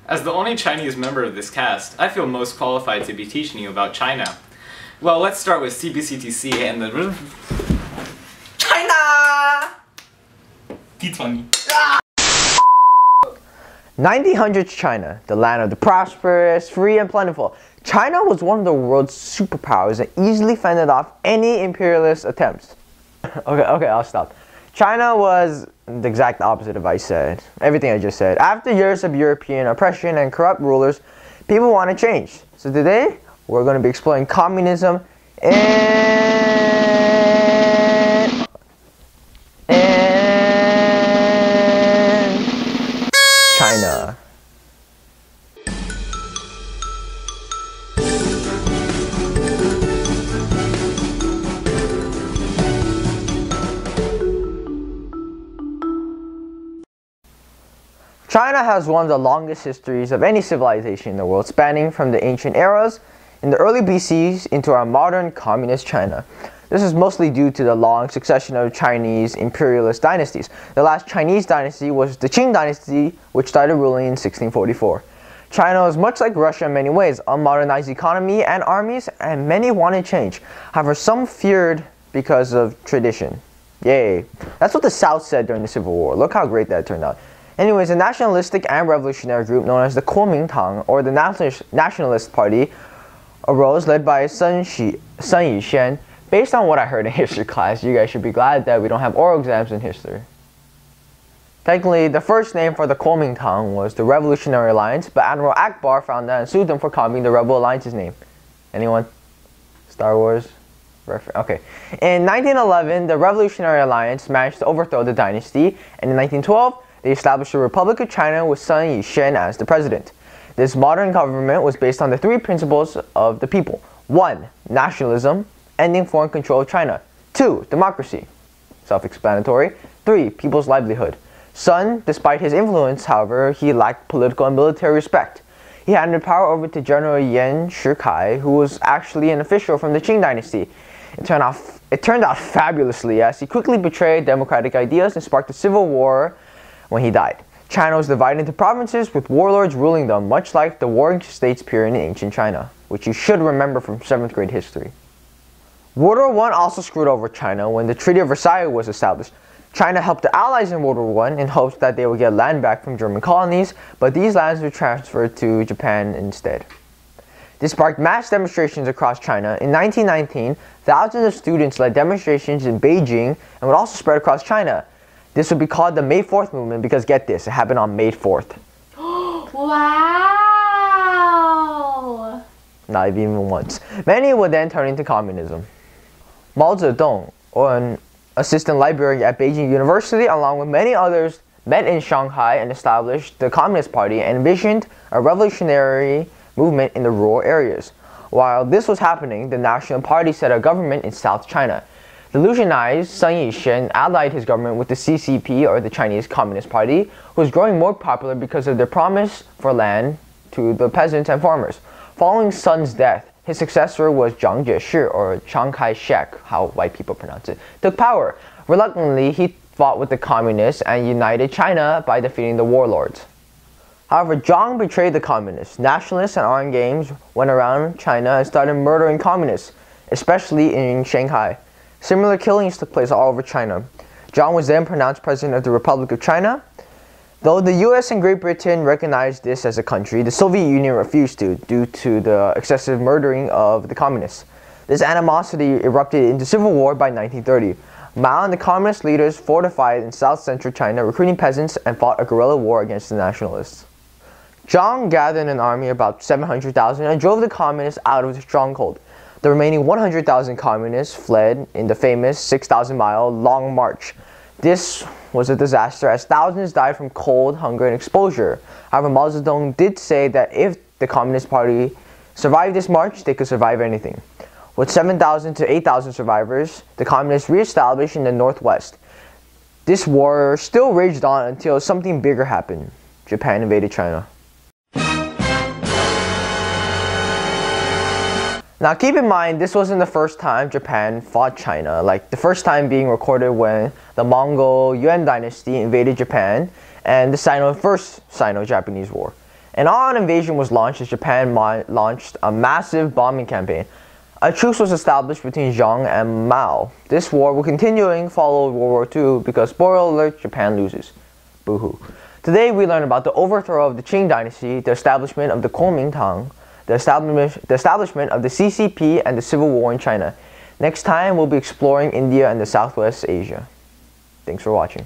As the only Chinese member of this cast, I feel most qualified to be teaching you about China. Well, let's start with CBCTC and the... China! D20. 1900s China, the land of the prosperous, free and plentiful. China was one of the world's superpowers and easily fended off any imperialist attempts. Okay, I'll stop. China was the exact opposite of I said. Everything I just said. After years of European oppression and corrupt rulers, people want to change. So today, we're going to be exploring communism in China. China has one of the longest histories of any civilization in the world, spanning from the ancient eras in the early BCs into our modern communist China. This is mostly due to the long succession of Chinese imperialist dynasties. The last Chinese dynasty was the Qing dynasty, which started ruling in 1644. China was much like Russia in many ways, unmodernized economy and armies, and many wanted change. However, some feared because of tradition. Yay. That's what the South said during the Civil War. Look how great that turned out. Anyways, a nationalistic and revolutionary group known as the Kuomintang, or the Nationalist Party, arose, led by Sun Yat-sen. Based on what I heard in history class, you guys should be glad that we don't have oral exams in history. Technically, the first name for the Kuomintang was the Revolutionary Alliance, but Admiral Akbar found that and sued them for copying the Rebel Alliance's name. Anyone? Star Wars? Okay. In 1911, the Revolutionary Alliance managed to overthrow the dynasty, and in 1912, they established the Republic of China with Sun Yat-sen as the president. This modern government was based on the three principles of the people. 1. Nationalism, ending foreign control of China. 2. Democracy, self-explanatory. 3. People's livelihood. Sun, despite his influence, however, he lacked political and military respect. He handed power over to General Yan Shikai, who was actually an official from the Qing dynasty. It turned out fabulously, as he quickly betrayed democratic ideas and sparked a civil war when he died. China was divided into provinces with warlords ruling them, much like the warring states period in ancient China, which you should remember from 7th grade history. World War I also screwed over China when the Treaty of Versailles was established. China helped the Allies in World War I in hopes that they would get land back from German colonies, but these lands were transferred to Japan instead. This sparked mass demonstrations across China. In 1919, thousands of students led demonstrations in Beijing and would also spread across China. This would be called the May 4th movement because, get this, it happened on May 4th. Wow! Not even once. Many would then turn into communism. Mao Zedong, an assistant librarian at Beijing University, along with many others, met in Shanghai and established the Communist Party and envisioned a revolutionary movement in the rural areas. While this was happening, the National Party set a government in South China. Delusionized, Sun Yat-sen allied his government with the CCP, or the Chinese Communist Party, who was growing more popular because of their promise for land to the peasants and farmers. Following Sun's death, his successor was Chiang Kai-shek, or Chiang Kai-shek, how white people pronounce it, took power. Reluctantly, he fought with the communists and united China by defeating the warlords. However, Chiang betrayed the communists. Nationalists and armed gangs went around China and started murdering communists, especially in Shanghai. Similar killings took place all over China. Chiang was then pronounced president of the Republic of China. Though the US and Great Britain recognized this as a country, the Soviet Union refused to, due to the excessive murdering of the communists. This animosity erupted into civil war by 1930. Mao and the communist leaders fortified in south-central China, recruiting peasants, and fought a guerrilla war against the nationalists. Chiang gathered an army of about 700,000 and drove the communists out of the stronghold. The remaining 100,000 communists fled in the famous 6,000-mile Long March. This was a disaster as thousands died from cold, hunger, and exposure. However, Mao Zedong did say that if the Communist Party survived this march, they could survive anything. With 7,000 to 8,000 survivors, the communists re-established in the northwest. This war still raged on until something bigger happened. Japan invaded China. Now keep in mind, this wasn't the first time Japan fought China, like the first time being recorded when the Mongol Yuan dynasty invaded Japan and the First Sino-Japanese War. An all-out invasion was launched as Japan launched a massive bombing campaign. A truce was established between Zhang and Mao. This war will continue following World War II because, spoiler alert, Japan loses. Boo-hoo. Today we learn about the overthrow of the Qing dynasty, the establishment of the Kuomintang, the establishment of the CCP, and the Civil War in China. Next time we'll be exploring India and the Southwest Asia. Thanks for watching.